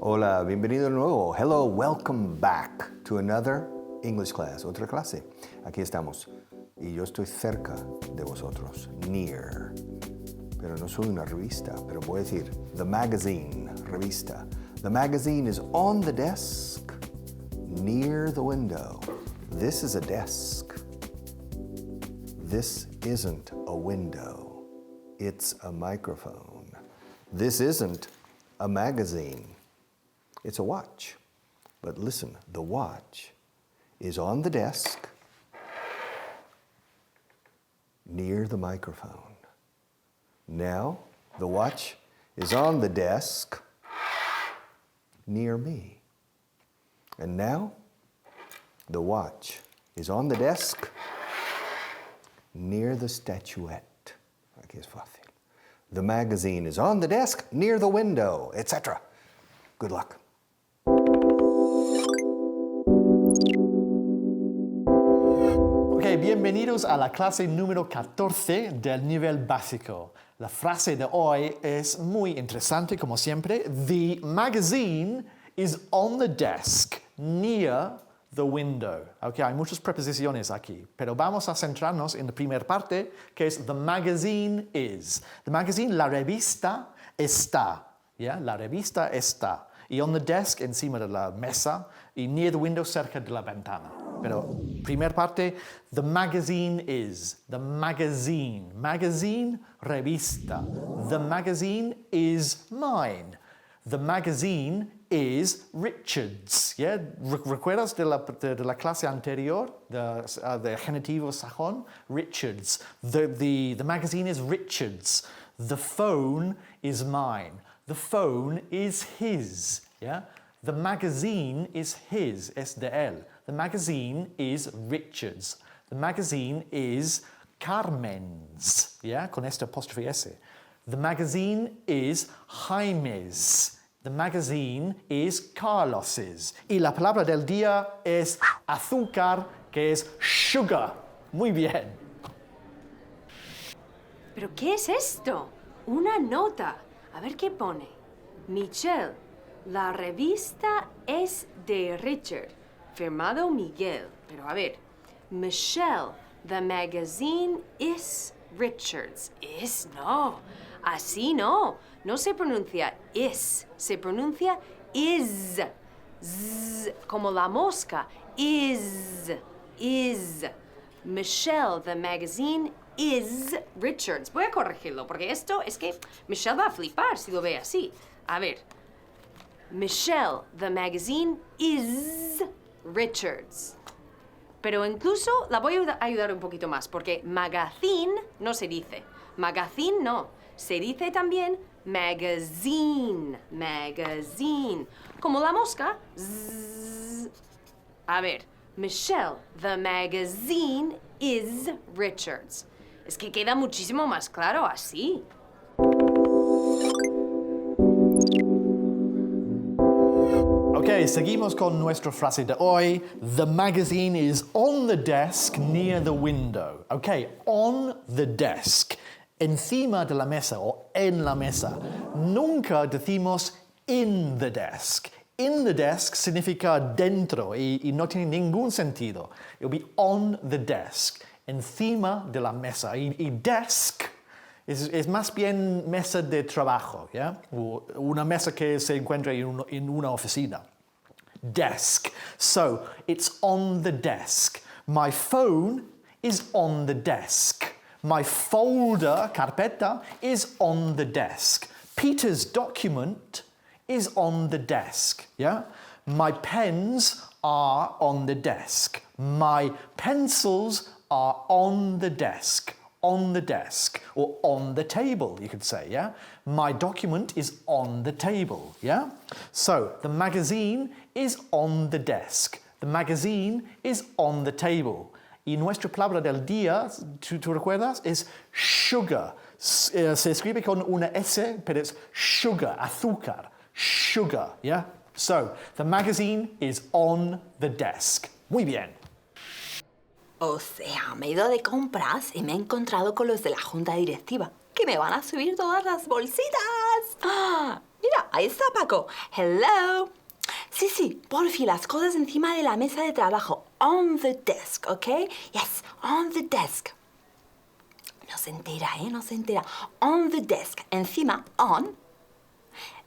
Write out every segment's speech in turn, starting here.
Hola, bienvenido de nuevo. Hello, welcome back to another English class, otra clase. Aquí estamos. Y yo estoy cerca de vosotros, near. Pero no soy una revista, pero voy a decir the magazine, revista. The magazine is on the desk, near the window. This is a desk. This isn't a window. It's a microphone. This isn't a magazine. It's a watch. But listen, the watch is on the desk near the microphone. Now, the watch is on the desk near me. And now, the watch is on the desk near the statuette. Aquí es fácil. The magazine is on the desk near the window, etc. Good luck. Ok, bienvenidos a la clase número 14 del nivel básico. La frase de hoy es muy interesante, como siempre. The magazine is on the desk near the window. Ok, hay muchas preposiciones aquí, pero vamos a centrarnos en la primera parte, que es the magazine is. The magazine, la revista está. ¿Ya? La revista está. Y on the desk, encima de la mesa, y near the window, cerca de la ventana. Pero, primera parte, the magazine is. The magazine. Magazine, revista. The magazine is mine. The magazine is Richard's. Yeah? ¿Recuerdas de la clase anterior, de genitivo sajón? Richard's. The magazine is Richard's. The phone is mine. The phone is his. Yeah? The magazine is his. Es de él. The magazine is Richard's. The magazine is Carmen's. Yeah? Con este apóstrofe S. The magazine is Jaime's. The magazine is Carlos's. Y la palabra del día es azúcar, que es sugar. Muy bien. ¿Pero qué es esto? Una nota. A ver qué pone. Michelle, la revista es de Richard. Firmado Miguel. Pero a ver. Michelle, the magazine is Richard's. Is no. Así no. No se pronuncia is. Se pronuncia is. Z, como la mosca. Is. Is. Michelle, the magazine is Richard's. Voy a corregirlo, porque esto es que Michelle va a flipar si lo ve así. A ver. Michelle, the magazine is Richard's. Pero incluso la voy a ayudar un poquito más, porque magazine no se dice. Magazine no. Se dice también magazine. Magazine. Como la mosca. Zzz. A ver. Michelle, the magazine is Richard's. Es que queda muchísimo más claro así. Ok, seguimos con nuestra frase de hoy. The magazine is on the desk near the window. Ok, on the desk. Encima de la mesa o en la mesa. Nunca decimos in the desk. In the desk significa dentro y no tiene ningún sentido. It will be on the desk, encima de la mesa. Y desk es más bien mesa de trabajo, ¿ya? O una mesa que se encuentra en una oficina. Desk. So, it's on the desk. My phone is on the desk. My folder, carpeta, is on the desk. Peter's document is on the desk, yeah? My pens are on the desk. My pencils are on the desk, or on the table, you could say, yeah? My document is on the table, yeah? So, the magazine is on the desk. The magazine is on the table. Y nuestra palabra del día, ¿tú recuerdas? Es sugar. Se escribe con una S, pero es sugar, azúcar. Sugar, yeah? So, the magazine is on the desk. Muy bien. O sea, me he ido de compras y me he encontrado con los de la junta directiva, que me van a subir todas las bolsitas. ¡Ah! Mira, ahí está Paco. Hello. Sí, por fin, las cosas encima de la mesa de trabajo. On the desk, ¿ok? Yes, on the desk. No se entera, ¿eh? No se entera. On the desk. Encima, on.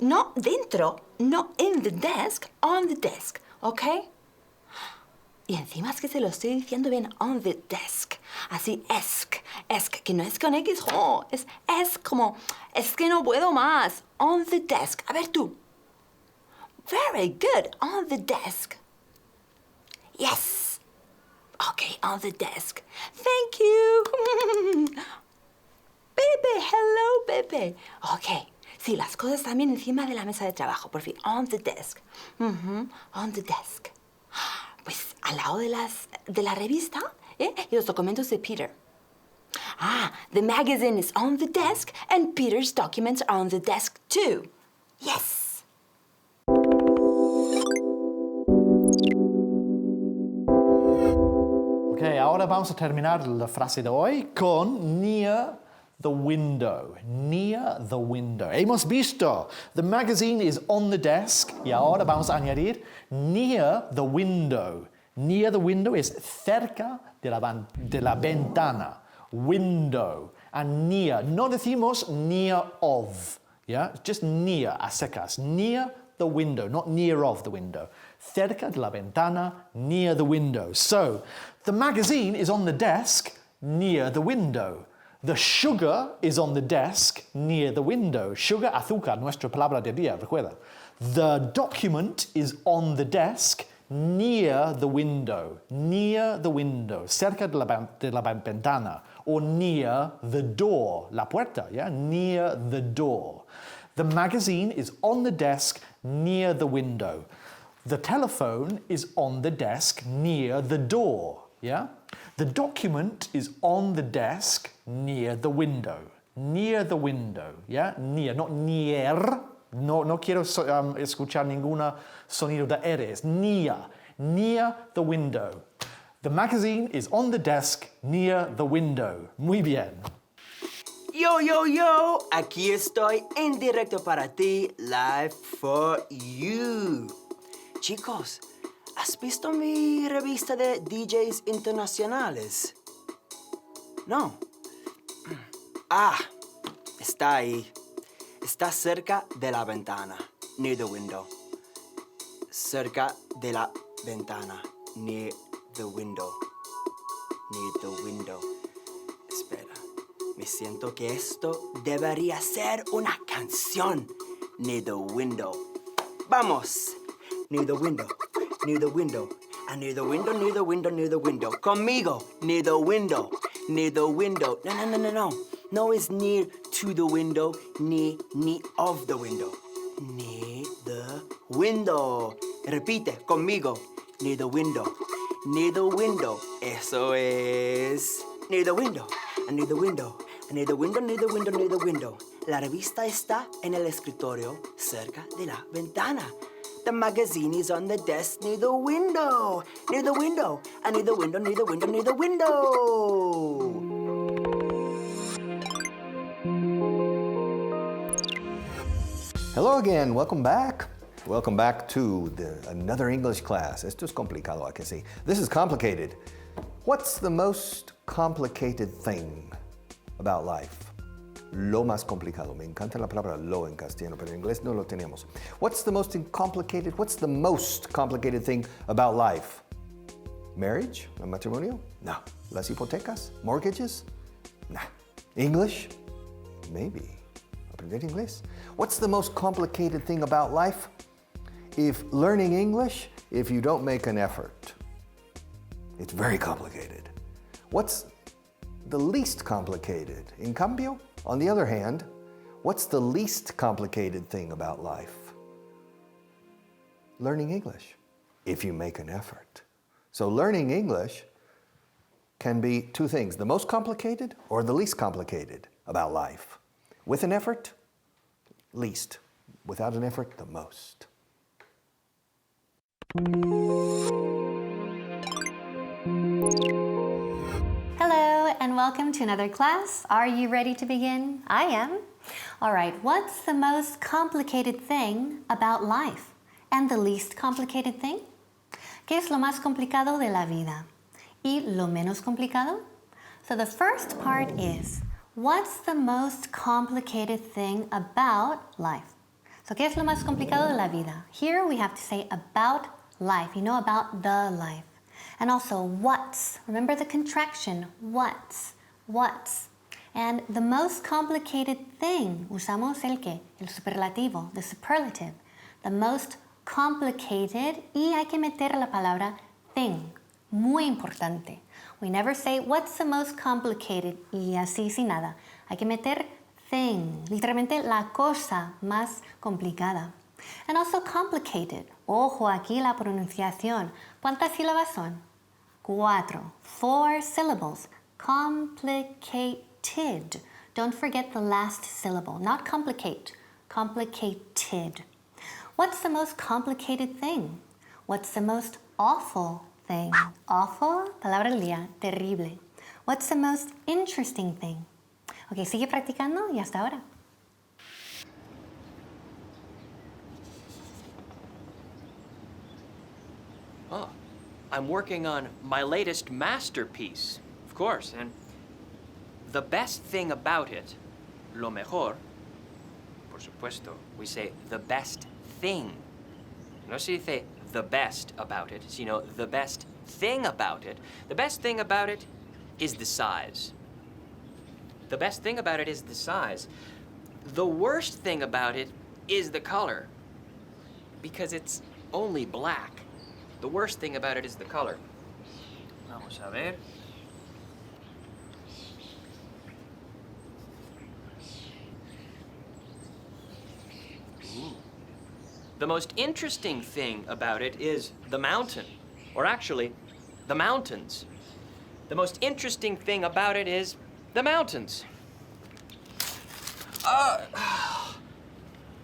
No dentro, no in the desk, on the desk, ¿ok? Y encima es que se lo estoy diciendo bien, on the desk. Así, esk, que no es con X, oh, es como, es que no puedo más. On the desk. A ver tú. Very good, on the desk. Yes. Okay, on the desk. Thank you. Pepe, hello, Pepe. Okay. Sí, las cosas también encima de la mesa de trabajo, por fin. On the desk. On the desk. Pues al lado de la revista, ¿eh? Y los documentos de Peter. The magazine is on the desk and Peter's documents are on the desk too. Yes. Ok, ahora vamos a terminar la frase de hoy con near the window. Near the window. Hemos visto, the magazine is on the desk. Y ahora vamos a añadir near the window. Near the window es cerca de la ventana. Window. And near. No decimos near of. Yeah? Just near, a secas. Near the window, not near of the window. Cerca de la ventana, near the window. So, the magazine is on the desk near the window. The sugar is on the desk near the window. Sugar, azúcar, nuestra palabra de día, recuerda. The document is on the desk near the window. Near the window. Cerca de la ventana. Or near the door. La puerta, yeah? Near the door. The magazine is on the desk near the window. The telephone is on the desk near the door, yeah? The document is on the desk near the window. Near the window, yeah? Near, not near. No quiero escuchar ninguna sonido de eres. Near the window. The magazine is on the desk near the window. Muy bien. Yo, aquí estoy en directo para ti, live for you. Chicos, ¿has visto mi revista de DJs internacionales? No. Está ahí. Está cerca de la ventana, near the window. Cerca de la ventana, near the window. Near the window. Espera, me siento que esto debería ser una canción. Near the window. ¡Vamos! Near the window, near the window. And near the window, near the window, near the window. Conmigo, near the window, near the window. No. No es near to the window, ni of the window. Near the window. Repite conmigo, near the window, near the window. Eso es near the window, and near the window, and near the window, near the window, near the window. La revista está en el escritorio cerca de la ventana. The magazine is on the desk near the window. Near the window. And near the window, near the window, near the window. Hello again, welcome back. Welcome back to another English class. Esto es complicado, I can see. This is complicated. What's the most complicated thing about life? Lo más complicado. Me encanta la palabra lo en castellano, pero en inglés no lo tenemos. What's the most complicated thing about life? Marriage? ¿El matrimonio? No. Las hipotecas? Mortgages? Nah. English? Maybe. Aprender inglés? What's the most complicated thing about life? If learning English, if you don't make an effort. It's very complicated. What's the least complicated? En cambio, on the other hand, what's the least complicated thing about life? Learning English, if you make an effort. So learning English can be two things, the most complicated or the least complicated about life. With an effort, least. Without an effort, the most. Hello and welcome to another class. Are you ready to begin? I am. All right, what's the most complicated thing about life? And the least complicated thing? ¿Qué es lo más complicado de la vida? ¿Y lo menos complicado? So the first part is, what's the most complicated thing about life? So, ¿qué es lo más complicado de la vida? Here we have to say about life, about the life. And also, what's. Remember the contraction, what's. And the most complicated thing, usamos el qué? El superlativo, the superlative. The most complicated, y hay que meter la palabra thing. Muy importante. We never say, what's the most complicated? Y así sin nada. Hay que meter thing. Literalmente la cosa más complicada. And also complicated. Ojo, aquí la pronunciación. ¿Cuántas sílabas son? 4. 4 syllables. Complicated. Don't forget the last syllable. Not complicate. Complicated. What's the most complicated thing? What's the most awful thing? Awful, palabra del día, terrible. What's the most interesting thing? Ok, sigue practicando y hasta ahora. Oh, I'm working on my latest masterpiece, of course, and the best thing about it, lo mejor, por supuesto, we say the best thing. No se dice the best about it, sino the best thing about it. The best thing about it is the size. The best thing about it is the size. The worst thing about it is the color, because it's only black. The worst thing about it is the color. Vamos a ver. Ooh. The most interesting thing about it is the mountain, or actually, the mountains. The most interesting thing about it is the mountains.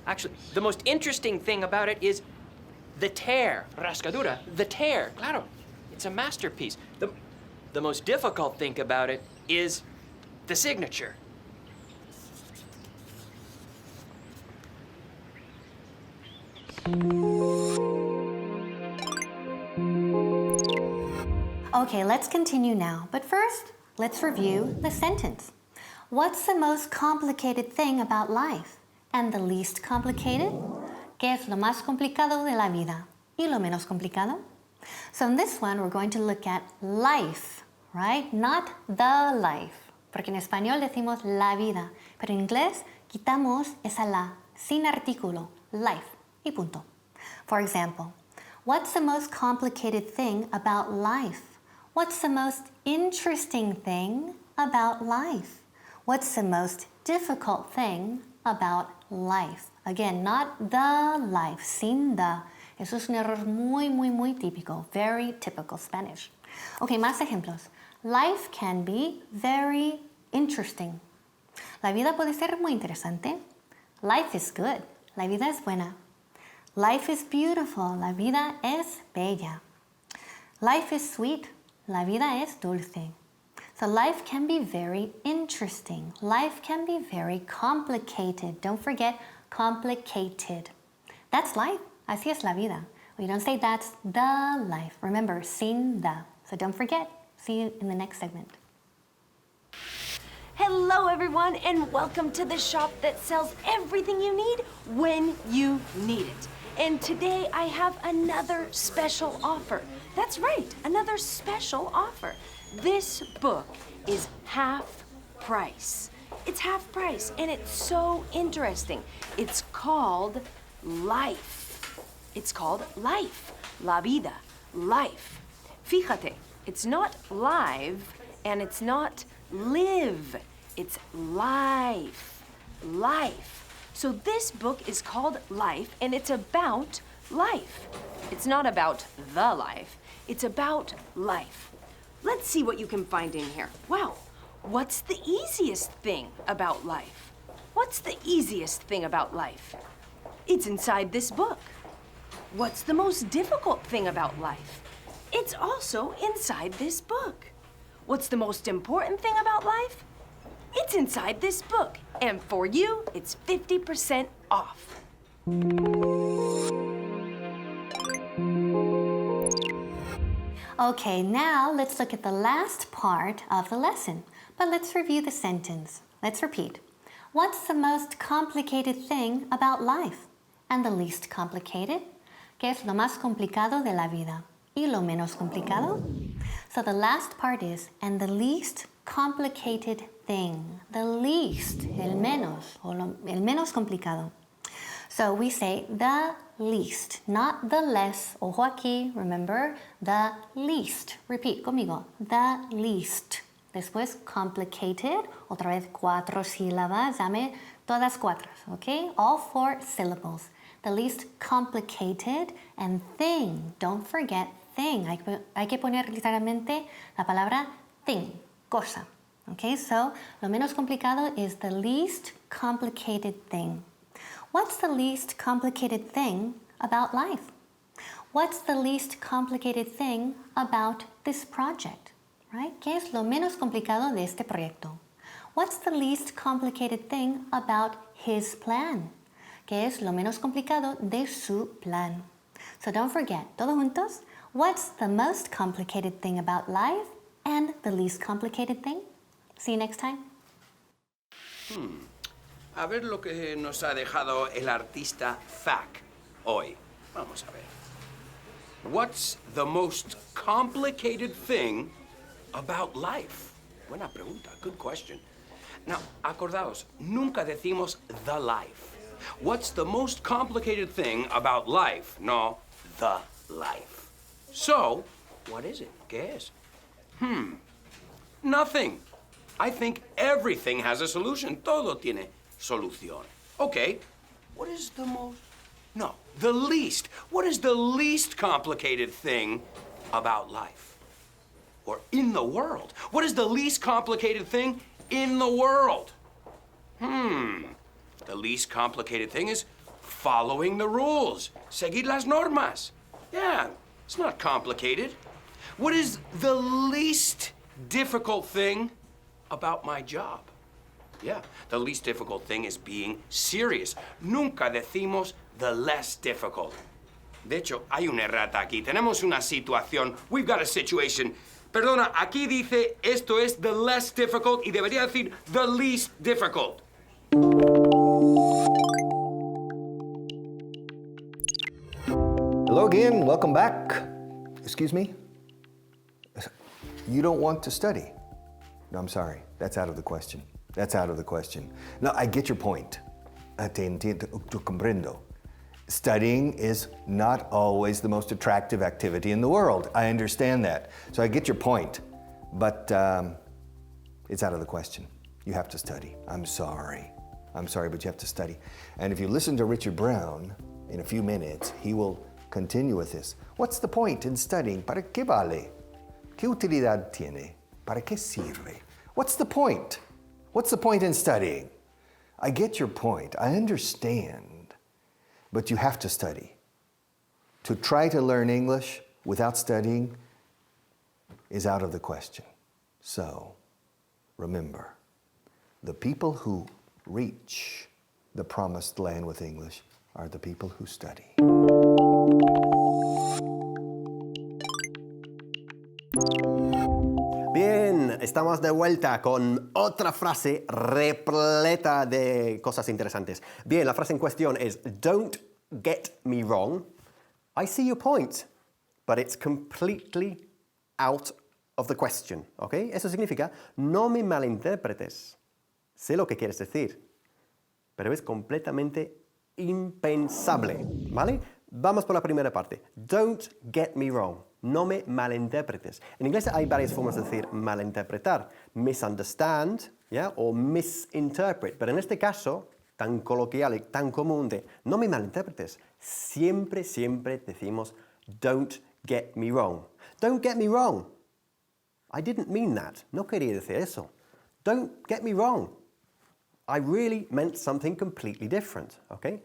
Actually, the most interesting thing about it is the tear, rascadura, the tear, claro, it's a masterpiece. The most difficult thing about it is the signature. Okay, let's continue now. But first, let's review the sentence. What's the most complicated thing about life? And the least complicated? ¿Qué es lo más complicado de la vida? ¿Y lo menos complicado? So in this one, we're going to look at life, right? Not the life. Porque en español decimos la vida. Pero en inglés quitamos esa la, sin artículo, life, y punto. For example, what's the most complicated thing about life? What's the most interesting thing about life? What's the most difficult thing about life? Again, not the life, sin the. Eso es un error muy típico. Very typical Spanish. Okay, más ejemplos. Life can be very interesting. La vida puede ser muy interesante. Life is good. La vida es buena. Life is beautiful. La vida es bella. Life is sweet. La vida es dulce. So life can be very interesting. Life can be very complicated. Don't forget complicated. That's life. Así es la vida. We don't say that's the life. Remember, sin the. So don't forget. See you in the next segment. Hello, everyone, and welcome to the shop that sells everything you need when you need it. And today I have another special offer. That's right, another special offer. This book is half price. It's half price, and it's so interesting. It's called Life. It's called Life. La vida. Life. Fíjate, it's not live, and it's not live. It's life. Life. So this book is called Life, and it's about life. It's not about the life. It's about life. Let's see what you can find in here. Wow, what's the easiest thing about life? What's the easiest thing about life? It's inside this book. What's the most difficult thing about life? It's also inside this book. What's the most important thing about life? It's inside this book, and for you, it's 50% off. Okay, now let's look at the last part of the lesson. But let's review the sentence. Let's repeat. What's the most complicated thing about life? And the least complicated? ¿Qué es lo más complicado de la vida? ¿Y lo menos complicado? So the last part is, and the least complicated thing. The least, el menos, el menos complicado. So we say the least, not the less. Ojo aquí, remember, the least. Repeat conmigo, the least. Después, complicated, otra vez 4 sílabas, dame todas 4, ¿ok? All 4 syllables. The least complicated and thing. Don't forget thing. Hay que poner literalmente la palabra thing, cosa. Okay, so lo menos complicado is the least complicated thing. What's the least complicated thing about life? What's the least complicated thing about this project? Right? ¿Qué es lo menos complicado de este proyecto? What's the least complicated thing about his plan? ¿Qué es lo menos complicado de su plan? So don't forget, todos juntos, what's the most complicated thing about life and the least complicated thing? See you next time. A ver lo que nos ha dejado el artista Fac hoy. Vamos a ver. What's the most complicated thing about life? Buena pregunta, good question. Now, acordaos, nunca decimos the life. What's the most complicated thing about life? No, the life. So, what is it? ¿Qué es? Nothing. I think everything has a solution. Todo tiene solución. Okay, what is the most... No, the least. What is the least complicated thing about life? Or in the world? What is the least complicated thing in the world? The least complicated thing is following the rules. Seguir las normas. Yeah, it's not complicated. What is the least difficult thing about my job? Yeah, the least difficult thing is being serious. Nunca decimos the less difficult. De hecho, hay una errata aquí. Tenemos una situación. We've got a situation. Perdona, aquí dice esto es the less difficult y debería decir the least difficult. Hello again, welcome back. Excuse me? You don't want to study? No, I'm sorry, that's out of the question. That's out of the question. No, I get your point. Te entiendo, te comprendo. Studying is not always the most attractive activity in the world. I understand that. So I get your point, but it's out of the question. You have to study. I'm sorry, but you have to study. And if you listen to Richard Brown in a few minutes, he will continue with this. What's the point in studying? ¿Para qué vale? ¿Qué utilidad tiene? ¿Para qué sirve? What's the point? What's the point in studying? I get your point. I understand. But you have to study. To try to learn English without studying is out of the question. So, remember, the people who reach the promised land with English are the people who study. Bien, estamos de vuelta con otra frase repleta de cosas interesantes. Bien, la frase en cuestión es Don't get me wrong. I see your point, but it's completely out of the question. ¿Ok? Eso significa no me malinterpretes. Sé lo que quieres decir, pero es completamente impensable. ¿Vale? Vamos por la primera parte. Don't get me wrong. No me malinterpretes. En inglés hay varias formas de decir malinterpretar. Misunderstand, ¿ya? O misinterpret. Pero en este caso, tan coloquial y tan común de no me malinterpretes, siempre decimos don't get me wrong. Don't get me wrong. I didn't mean that. No quería decir eso. Don't get me wrong. I really meant something completely different, okay?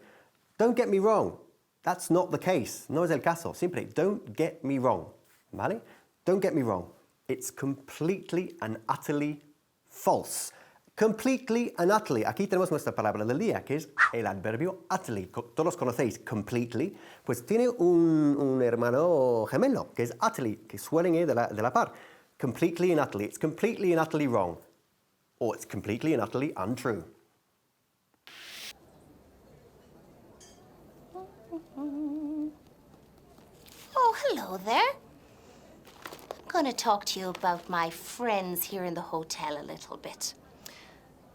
Don't get me wrong. That's not the case. No es el caso. Siempre, don't get me wrong. ¿Vale? Don't get me wrong. It's completely and utterly false. Completely and utterly. Aquí tenemos nuestra palabra del día, que es el adverbio utterly. Todos conocéis completely, pues tiene un hermano gemelo, que es utterly, que suelen ir de la par. Completely and utterly. It's completely and utterly wrong. Or it's completely and utterly untrue. Oh, hello there. I'm going to talk to you about my friends here in the hotel a little bit.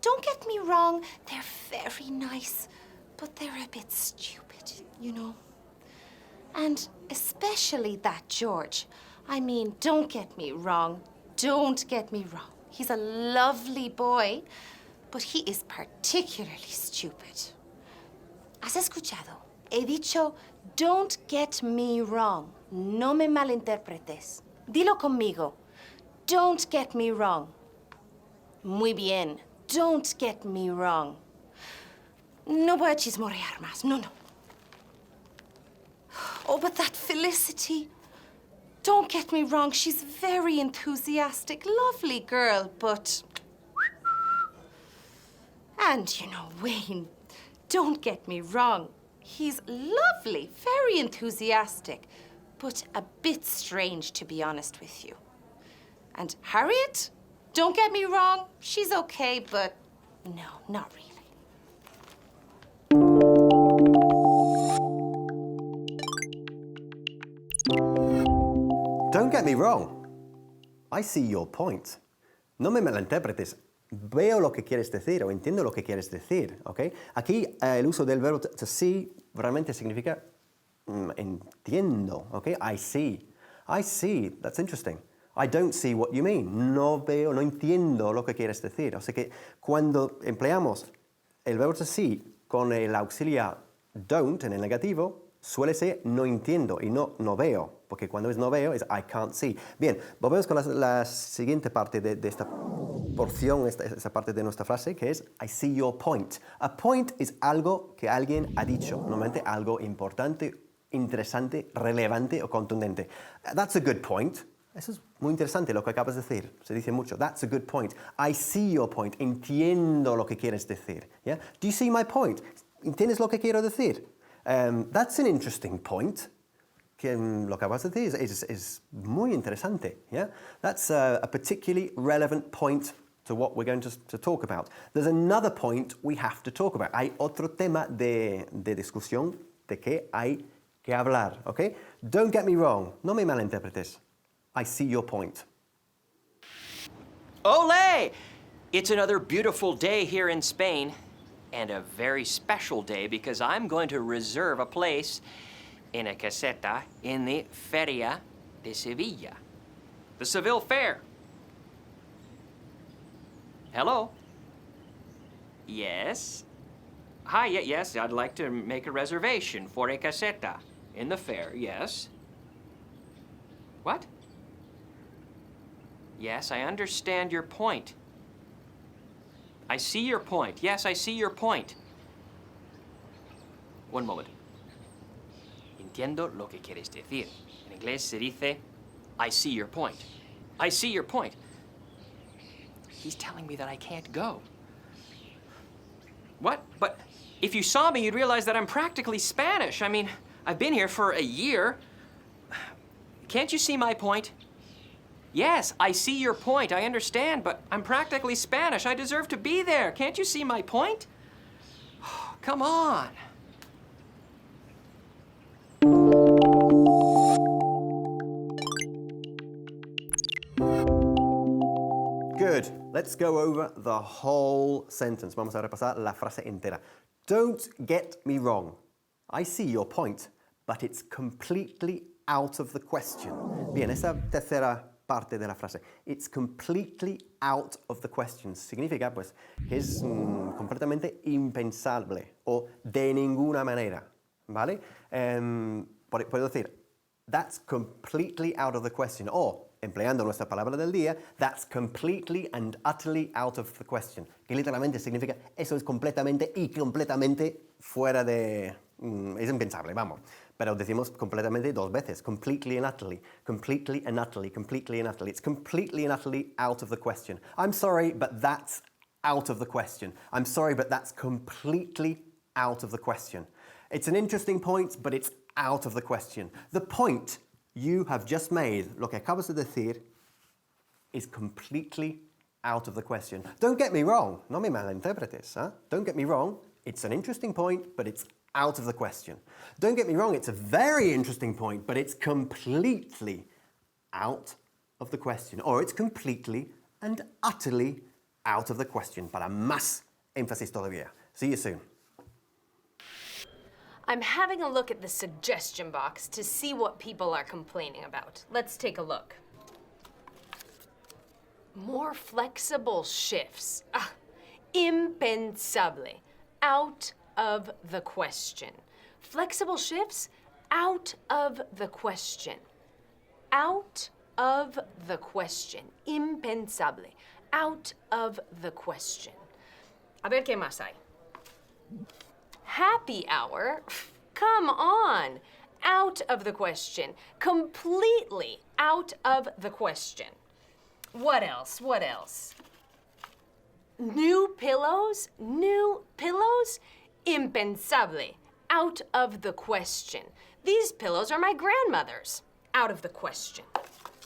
Don't get me wrong, they're very nice, but they're a bit stupid, you know. And especially that George. I mean, don't get me wrong. Don't get me wrong. He's a lovely boy, but he is particularly stupid. ¿Has escuchado? He dicho, don't get me wrong. No me malinterpretes. Dilo conmigo. Don't get me wrong. Muy bien. Don't get me wrong. No voy a chismorrear más. No, no. Oh, but that Felicity. Don't get me wrong. She's very enthusiastic. Lovely girl, but... And, you know, Wayne, don't get me wrong. He's lovely, very enthusiastic, but a bit strange, to be honest with you. And Harriet? Don't get me wrong, she's okay, but no, not really. Don't get me wrong. I see your point. No me malinterpretes. Veo lo que quieres decir o entiendo lo que quieres decir, ¿ok? Aquí el uso del verbo to see realmente significa entiendo, ¿ok? I see. I see. That's interesting. I don't see what you mean. No veo, no entiendo lo que quieres decir. O sea que cuando empleamos el verbo to see con el auxiliar don't en el negativo, suele ser no entiendo y no veo. Porque cuando es no veo es I can't see. Bien, volvemos con la siguiente parte de esta porción, esta parte de nuestra frase, que es I see your point. A point es algo que alguien ha dicho, normalmente algo importante, interesante, relevante o contundente. That's a good point. Eso es muy interesante lo que acabas de decir. Se dice mucho. That's a good point. I see your point. Entiendo lo que quieres decir. Yeah? Do you see my point? ¿Entiendes lo que quiero decir? That's an interesting point. Que lo que acabas de decir es muy interesante. Yeah? That's a particularly relevant point to what we're going to talk about. There's another point we have to talk about. Hay otro tema de discusión de que hay que hablar. Okay? Don't get me wrong. No me malinterpretes. I see your point. Ole! It's another beautiful day here in Spain, and a very special day because I'm going to reserve a place in a caseta in the Feria de Sevilla, the Seville Fair. Hello? Yes? Hi, yes, I'd like to make a reservation for a caseta in the fair, yes? What? Yes, I understand your point. I see your point. Yes, I see your point. One moment. Entiendo lo que quieres decir. En inglés se dice, I see your point. I see your point. He's telling me that I can't go. What? But if you saw me, you'd realize that I'm practically Spanish. I mean, I've been here for a year. Can't you see my point? Yes, I see your point. I understand, but I'm practically Spanish. I deserve to be there. Can't you see my point? Oh, come on. Good. Let's go over the whole sentence. Vamos a repasar la frase entera. Don't get me wrong. I see your point, but it's completely out of the question. Bien, esa tercera parte de la frase. It's completely out of the question. Significa, pues, que es completamente impensable o de ninguna manera, ¿vale? Puedo decir, that's completely out of the question. O, empleando nuestra palabra del día, that's completely and utterly out of the question. Que literalmente significa, eso es completamente y completamente fuera de... es impensable, vamos. Pero decimos completamente dos veces. Completely and utterly. Completely and utterly. Completely and utterly. It's completely and utterly out of the question. I'm sorry, but that's out of the question. I'm sorry, but that's completely out of the question. It's an interesting point, but it's out of the question. The point you have just made, lo que acabas de decir, is completely out of the question. Don't get me wrong, no me malinterpretes, huh? Don't get me wrong, it's an interesting point, but it's out of the question. Don't get me wrong, it's a very interesting point, but it's completely out of the question. Or it's completely and utterly out of the question. Para más énfasis todavía. See you soon. I'm having a look at the suggestion box to see what people are complaining about. Let's take a look. More flexible shifts. Impensable. Out of the question. Flexible shifts? Out of the question. Out of the question. Impensable. Out of the question. A ver qué más hay. Happy hour? Come on. Out of the question. Completely out of the question. What else? What else? New pillows? New pillows? Impensable. Out of the question. These pillows are my grandmother's. Out of the question.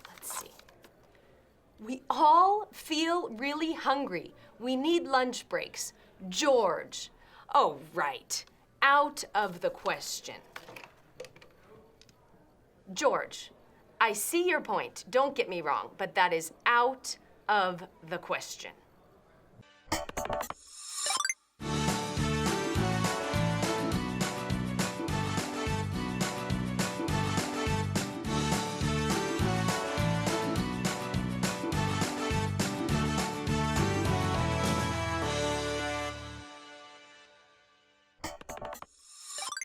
Let's see. We all feel really hungry. We need lunch breaks. George. Oh, right. Out of the question. George, I see your point. Don't get me wrong, but that is out of the question.